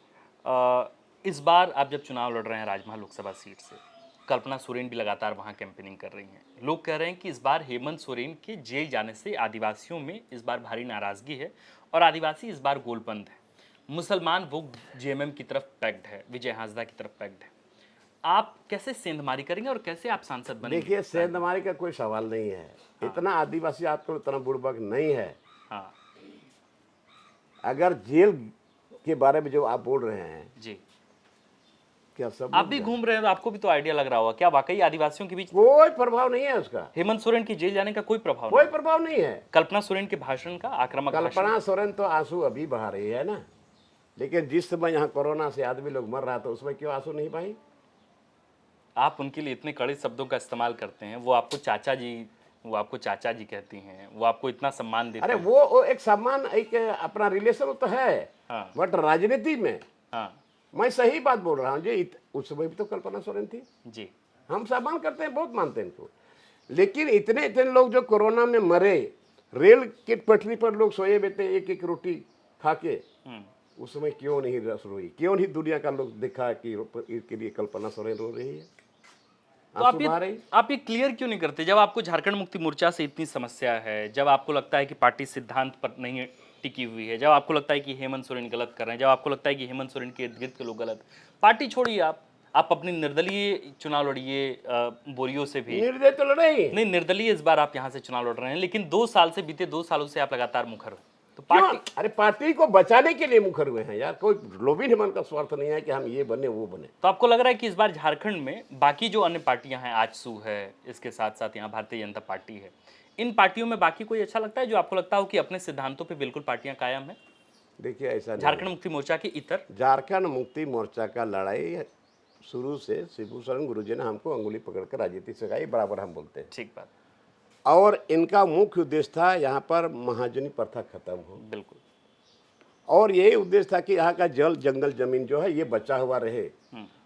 इस बार आप जब चुनाव लड़ रहे हैं राजमहल लोकसभा सीट से, कल्पना सोरेन भी लगातार वहां कैंपेनिंग कर रही हैं। लोग कह रहे हैं कि इस बार हेमंत सोरेन के जेल जाने से आदिवासियों में इस बार भारी नाराजगी है और आदिवासी इस बार गोलबंद है। मुसलमान वोट जेएमएम की तरफ पैक्ड है, विजय हांसदा की तरफ पैक्ड है। आप कैसे सेंधमारी करेंगे और कैसे आप सांसद बनेंगे?
देखिए, सेंधमारी का कोई सवाल नहीं है। इतना आदिवासी आजकल उतना बुड़बक नहीं है।
हाँ
अगर जेल के बारे में जो आप बोल रहे हैं,
जी,
क्या सब
आप भी घूम रहे हैं तो आपको भी तो आइडिया लग रहा होगा, क्या वाकई आदिवासियों के बीच
कोई प्रभाव नहीं है उसका?
हेमंत सोरेन की जेल जाने का कोई प्रभाव
कोई
नहीं?
प्रभाव नहीं है।
कल्पना सोरेन के भाषण का आक्रामक भाषण,
कल्पना सोरेन तो आंसू अभी बहा रही है ना, लेकिन जिस समय यहाँ कोरोना से आदमी लोग मर रहा था, उसमें क्यों आंसू नहीं बहाई?
आप उनके लिए इतने कड़े शब्दों का इस्तेमाल करते हैं, वो आपको चाचा जी, वो आपको चाचा जी कहती हैं, वो आपको इतना सम्मान देते
अरे
हैं।
वो एक सम्मान, एक अपना रिलेशन तो है,
हाँ
बट राजनीति में
हाँ
मैं सही बात बोल रहा हूँ जी। उस समय भी तो कल्पना सोरेन थी।
जी,
हम सम्मान करते हैं, बहुत मानते हैं इनको, लेकिन इतने इतने लोग जो कोरोना में मरे, रेल की पटरी पर लोग सोए हुए थे एक एक रोटी खा के, उस समय क्यों नहीं रस रोई? क्यों नहीं दुनिया का लोग देखा कि इसके लिए कल्पना सोरेन रो रही है,
तो
आंसू बहा रही?
आप ये क्लियर क्यों नहीं करते? जब आपको झारखंड मुक्ति मोर्चा से इतनी समस्या है, जब आपको लगता है कि पार्टी सिद्धांत पर नहीं टिकी हुई है, जब आपको लगता है कि हेमंत सोरेन गलत कर रहे हैं, जब आपको लगता है कि हेमंत सोरेन के इर्द गिर्द के लोग गलत, पार्टी छोड़िए, आप अपनी निर्दलीय चुनाव लड़िए, बोरियो से भी।
निर्दय तो लड़े ही।
नहीं, निर्दलीय इस बार आप यहाँ से चुनाव लड़ रहे हैं, लेकिन 2 साल से, बीते 2 सालों से आप लगातार मुखर हो, तो
क्यों?
पार्टी।
अरे पार्टी को बचाने के लिए मुखर हुए हैं यार। कोई लोभी मन का स्वार्थ नहीं है कि हम ये बने वो बने।
तो आपको लग रहा है कि इस बार झारखंड में बाकी जो अन्य पार्टियां हैं, आजसू है, इसके साथ साथ यहाँ भारतीय जनता पार्टी है, इन पार्टियों में बाकी कोई अच्छा लगता है जो आपको लगता हो कि अपने सिद्धांतों पे बिल्कुल पार्टियां कायम है?
देखिए, ऐसा नहीं
झारखंड
है।
मुक्ति मोर्चा के इतर
झारखंड मुक्ति मोर्चा का लड़ाई शुरू से शिबू सोरेन गुरुजी ने हमको अंगुली पकड़कर राजनीति सिखाई, बराबर हम बोलते हैं।
ठीक बात,
और इनका मुख्य उद्देश्य था यहाँ पर महाजनी प्रथा खत्म हो,
बिल्कुल।
और यही उद्देश्य था कि यहाँ का जल जंगल जमीन जो है ये बचा हुआ रहे,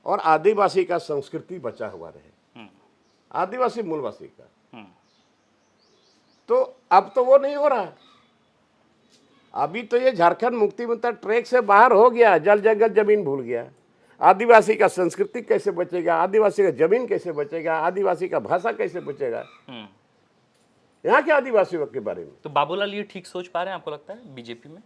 और आदिवासी का संस्कृति बचा हुआ रहे, आदिवासी मूलवासी का। तो अब तो वो नहीं हो रहा। अभी तो ये झारखंड मुक्ति मोर्चा ट्रैक से बाहर हो गया, जल जंगल जमीन भूल गया। आदिवासी का संस्कृति कैसे बचेगा? आदिवासी का जमीन कैसे बचेगा? आदिवासी का भाषा कैसे बचेगा यहाँ के आदिवासियों के बारे में?
तो बाबूलाल ये ठीक सोच पा रहे हैं आपको लगता है बीजेपी में?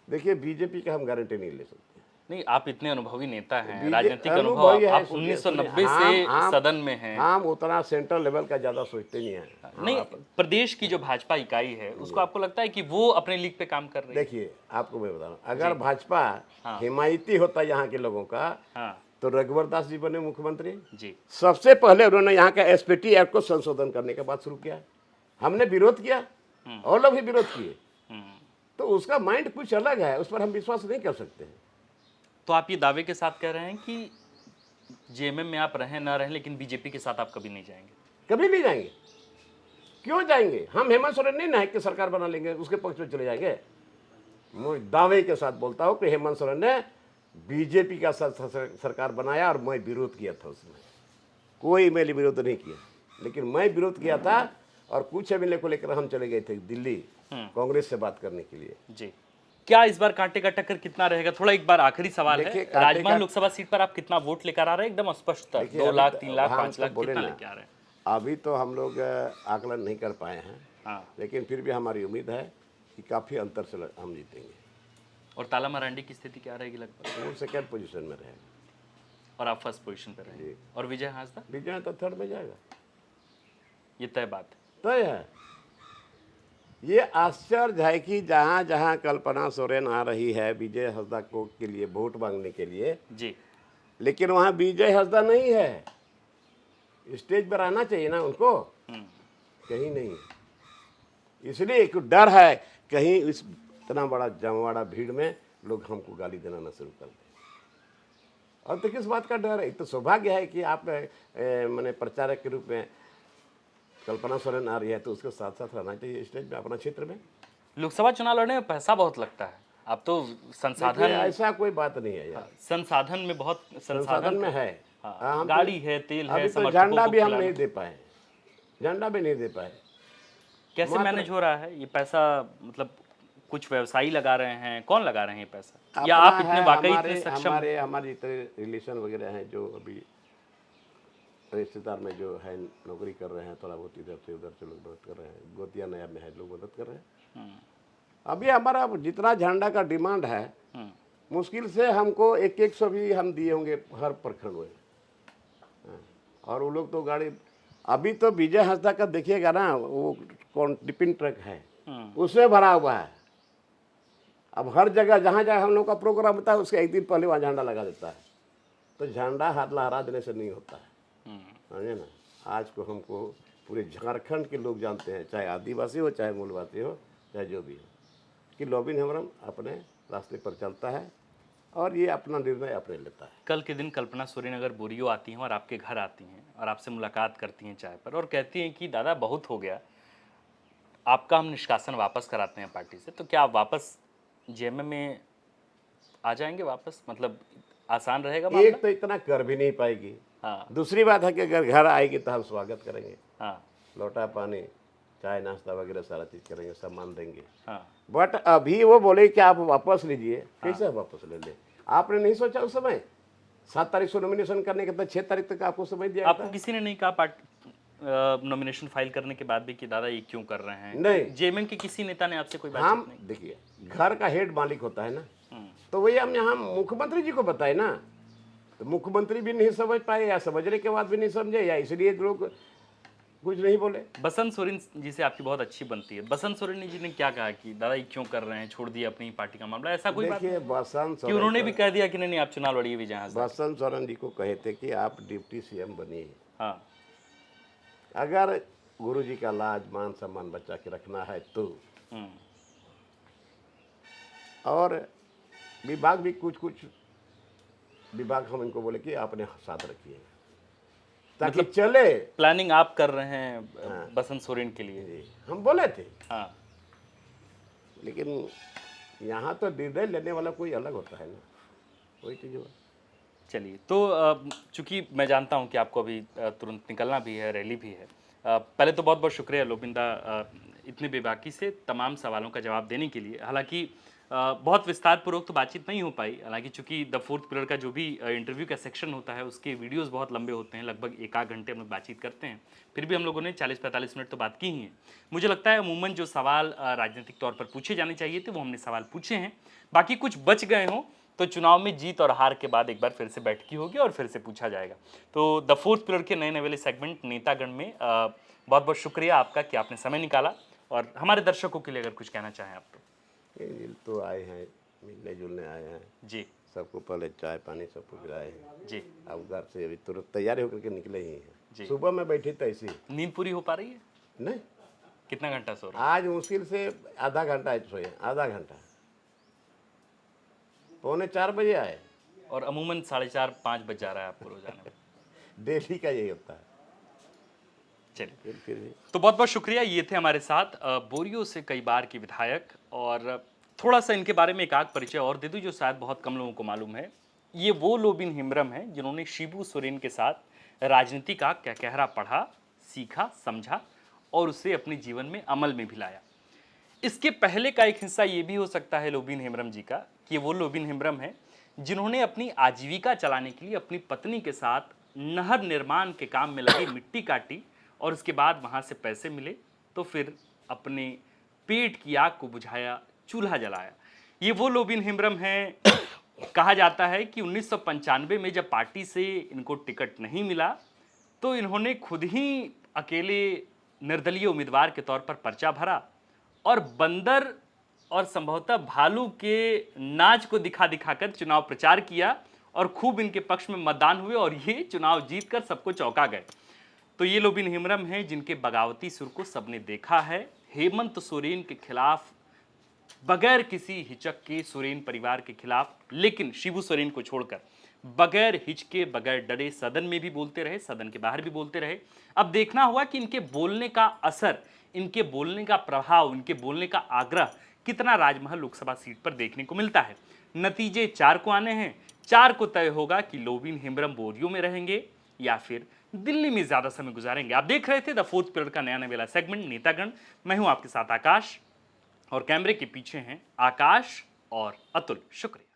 देखिए, बीजेपी का हम गारंटी नहीं ले सकते।
नहीं, आप इतने अनुभवी नेता हैं,
बीजे-
राजनीतिक अनुभव,
अनुभवी है,
आप
सुनिए,
1990
सुनिए,
से सदन में हैं।
हम उतना सेंट्रल लेवल का ज्यादा सोचते नहीं है।
नहीं, प्रदेश की जो भाजपा इकाई है उसको आपको लगता है कि वो अपने लीग पे काम कर रही है?
देखिए, आपको मैं बता रहा हूँ, अगर भाजपा हिमायती होता यहाँ के लोगों का,
हाँ
तो रघुवर दास जी बने मुख्यमंत्री
जी,
सबसे पहले। उन्होंने यहाँ का एसपीटी एक्ट को संशोधन करने का बात शुरू किया, हमने विरोध किया, और लोग भी विरोध किए। तो उसका माइंड कुछ अलग है, उस पर हम विश्वास नहीं कर सकते हैं।
तो आप ये दावे के साथ कह रहे हैं कि जेएमएम में आप रहें ना रहें, लेकिन बीजेपी के साथ आप कभी नहीं जाएंगे?
कभी नहीं जाएंगे। क्यों जाएंगे? हम हेमंत सोरेन नहीं नायक की सरकार बना लेंगे, उसके पक्ष में चले जाएंगे? मैं दावे के साथ बोलता हूँ कि हेमंत सोरेन ने बीजेपी का सरकार बनाया, और मैं विरोध किया था उसमें। कोई मैंने विरोध नहीं किया, लेकिन मैं विरोध किया था, और कुछ एमएलए को लेकर हम चले गए थे दिल्ली कांग्रेस से बात करने के लिए।
जी, क्या इस बार कांटे का टक्कर कितना रहेगा? थोड़ा एक बार आखिरी सवाल है, राजमहल लोकसभा सीट पर आप कितना वोट लेकर आ रहे हैं? एकदम स्पष्ट, 2 लाख, 3 लाख, 5 लाख, कितना लेके आ रहे हैं?
अभी तो हम लोग आकलन नहीं कर पाए हैं, लेकिन फिर भी हमारी उम्मीद है कि काफी अंतर से हम जीतेंगे।
और ताला मरांडी की स्थिति क्या रहेगी? लगभग
वो सेकेंड पोजीशन में रहेगा,
और आप फर्स्ट पोजीशन पे रहेंगे। और विजय हांसदा?
विजय तो थर्ड में जाएगा,
ये तय बात है।
तय है। ये आश्चर्य है कि जहाँ जहाँ कल्पना सोरेन आ रही है विजय हांसदा को के लिए वोट मांगने के लिए,
जी,
लेकिन वहाँ विजय हंसदा नहीं है। स्टेज पर आना चाहिए ना उनको, कहीं नहीं। इसलिए एक डर है कहीं इस इतना बड़ा जमवाड़ा भीड़ में लोग हमको गाली देना न शुरू कर दें। और तो किस बात का डर है? एक तो सौभाग्य है कि आप मैंने प्रचारक के रूप में कल्पना सोरेन आ रही है, तो उसके साथ साथ रहना चाहिए स्टेज पे अपना क्षेत्र में।
लोकसभा चुनाव लड़ने में पैसा बहुत लगता है, अब तो संसाधन,
ऐसा कोई बात नहीं है यार,
संसाधन में बहुत
संसाधन में है।
हाँ, गाड़ी है, तेल है,
अभी तो
समर्थकों
झंडा
को
भी हम
खिलाना।
नहीं दे पाए, झंडा भी नहीं दे पाए।
कैसे मैनेज हो रहा है ये पैसा? मतलब कुछ व्यवसायी लगा रहे हैं, कौन लगा रहे हैं ये पैसा, या आप इतने वाकई इतने सक्षम?
हमारे जितने रिलेशन वगैरह हैं, जो अभी रिश्तेदार में जो है नौकरी कर रहे हैं, थोड़ा बहुत इधर से उधर से लोग मदद कर रहे हैं। गोतिया नया में है, लोग मदद कर रहे हैं। अभी हमारा जितना झंडा का डिमांड है, मुश्किल से हमको 100 भी हम दिए होंगे हर प्रखंड में। और वो लोग तो गाड़ी, अभी तो विजय हंसदा का देखिएगा ना, वो कौन टिफिन ट्रक है उसमें भरा हुआ है। अब हर जगह जहाँ जहाँ हम लोग का प्रोग्राम होता है, उसके एक दिन पहले वहाँ झंडा लगा देता है। तो झंडा हाथ लहरा देने से नहीं होता है, समझे ना। आज को हमको पूरे झारखंड के लोग जानते हैं, चाहे आदिवासी हो, चाहे मूलवासी हो, चाहे जो भी हो, कि लोबिन हेम्ब्रम अपने रास्ते पर चलता है और ये अपना निर्णय अपने लेता है।
कल के दिन कल्पना सोरेन अगर बोरियो आती हैं और आपके घर आती हैं और आपसे मुलाकात करती हैं चाय पर और कहती हैं कि दादा बहुत हो गया, आपका हम निष्कासन वापस कराते हैं पार्टी से, तो क्या आप वापस जेएमएम में आ जाएंगे वापस? मतलब आसान रहेगा मामला?
एक तो इतना कर भी नहीं पाएगी,
हाँ,
दूसरी बात है कि अगर घर आएगी तो हम स्वागत करेंगे,
हाँ,
लोटा पानी, चाय नाश्ता वगैरह सारा चीज़ करेंगे, सम्मान देंगे।
हाँ,
बट अभी वो बोले कि आप वापस लीजिए, कैसे वापस ले ले? आपने नहीं सोचा उस समय? 7 तारीख से नॉमिनेशन करने के बाद 6 तारीख तक आपको समय दिया
आपको
था?
किसी ने नहीं कहा नॉमिनेशन फाइल करने के बाद भी कि दादा ये क्यों कर रहे हैं?
नहीं,
जेएमएम के किसी नेता ने आपसे कोई बात
हम
नहीं?
देखिए, घर का हेड मालिक होता है ना, तो वही हम यहाँ मुख्यमंत्री जी को बताए ना, तो मुख्यमंत्री भी नहीं समझ पाए, या समझने के बाद भी नहीं समझे, या इसलिए लोग कुछ नहीं बोले।
बसंत सोरेन जी से आपकी बहुत अच्छी बनती है, बसंत सोरेन जी ने क्या कहा कि दादा ये क्यों कर रहे हैं, छोड़ दिया अपनी पार्टी का मामला, ऐसा कोई बात?
देखिए, बसंत
कि उन्होंने भी कह दिया कि नहीं आप चुनाव लड़िए विजय हंसदा?
बसंत सोरेन जी को कहे थे कि आप डिप्टी सीएम बनिए,
हाँ,
अगर गुरु जी का लाज मान सम्मान बचा के रखना है तो। और विभाग भी कुछ विभाग हम इनको बोले कि आपने साथ रखिए ताकि मतलब चले।
प्लानिंग आप कर रहे हैं बसंत सोरेन के लिए?
हम बोले थे,
हाँ,
लेकिन यहाँ तो निर्णय लेने वाला कोई अलग होता है ना, वही चीज़ हुआ।
चलिए, तो चूंकि मैं जानता हूँ कि आपको अभी तुरंत निकलना भी है, रैली भी है, पहले तो बहुत बहुत शुक्रिया लोबिंदा इतने बेबाकी से तमाम सवालों का जवाब देने के लिए। हालांकि बहुत विस्तारपूर्वक तो बातचीत नहीं हो पाई, हालांकि चूंकि द फोर्थ पिलर का जो भी इंटरव्यू का सेक्शन होता है उसके वीडियोस बहुत लंबे होते हैं, लगभग 1 घंटे हम लोग बातचीत करते हैं, फिर भी हम लोगों ने 40-45 मिनट तो बात की ही है। मुझे लगता है अमूमन जो सवाल राजनीतिक तौर पर पूछे जाने चाहिए थे वो हमने सवाल पूछे हैं, बाकी कुछ बच गए हों तो चुनाव में जीत और हार के बाद एक बार फिर से बैठकी होगी और फिर से पूछा जाएगा। तो द फोर्थ पिलर के नए नवेले सेगमेंट नेतागण में बहुत बहुत शुक्रिया आपका कि आपने समय निकाला, और हमारे दर्शकों के लिए अगर कुछ कहना चाहें आप
तो आए हैं, मिलने जुलने आए हैं
जी,
सबको पहले चाय पानी सब कुछ पिलाए हैं
जी।
अब घर से अभी तुरंत तैयारी होकर के निकले ही
जी।
हैं। सुबह में बैठी तो ऐसी
नींद पूरी हो पा रही है?
नहीं,
कितना घंटा सो रहे?
आज मुश्किल से आधा घंटा सोए, आधा घंटा, 3:45 बजे आए
और अमूमन 4:30-5 बज जा रहा है आपको रोजाना में?
डेली का यही होता है।
चलिए,
फिर भी
तो बहुत बहुत शुक्रिया। ये थे हमारे साथ बोरियो से कई बार के विधायक, और थोड़ा सा इनके बारे में एक आध परिचय और दे दूं जो शायद बहुत कम लोगों को मालूम है। ये वो लोबिन हेम्ब्रम हैं जिन्होंने शिबू सोरेन के साथ राजनीति का कहरा पढ़ा, सीखा, समझा और उसे अपने जीवन में अमल में भी लाया। इसके पहले का एक हिस्सा ये भी हो सकता है लोबिन हेम्ब्रम जी का कि वो लोबिन हेम्ब्रम हैं जिन्होंने अपनी आजीविका चलाने के लिए अपनी पत्नी के साथ नहर निर्माण के काम में लगी मिट्टी काटी, और उसके बाद वहाँ से पैसे मिले तो फिर अपने पेट की आग को बुझाया, चूल्हा जलाया। ये वो लोबिन हेम्ब्रम हैं। कहा जाता है कि 1995 में जब पार्टी से इनको टिकट नहीं मिला तो इन्होंने खुद ही अकेले निर्दलीय उम्मीदवार के तौर पर पर्चा भरा और बंदर और संभवतः भालू के नाच को दिखा दिखाकर चुनाव प्रचार किया और खूब इनके पक्ष में मतदान हुए और ये चुनाव जीतकर सबको चौंका गए। तो ये लोबिन हेम्ब्रम हैं जिनके बगावती सुर को सबने देखा है। हेमंत सोरेन के खिलाफ बगैर किसी हिचक के सोरेन परिवार के खिलाफ, लेकिन शिबू सोरेन को छोड़कर बगैर हिचके बगैर डरे सदन में भी बोलते रहे, सदन के बाहर भी बोलते रहे। अब देखना हुआ कि इनके बोलने का असर, इनके बोलने का प्रभाव, इनके बोलने का आग्रह कितना राजमहल लोकसभा सीट पर देखने को मिलता है। नतीजे 4 को आने हैं। 4 को तय होगा कि लोबिन हेम्ब्रम बोरियो में रहेंगे या फिर दिल्ली में ज्यादा समय गुजारेंगे। आप देख रहे थे द फोर्थ पिलर का नया नवेला सेगमेंट नेतागण। मैं हूं आपके साथ आकाश और कैमरे के पीछे हैं आकाश और अतुल। शुक्रिया।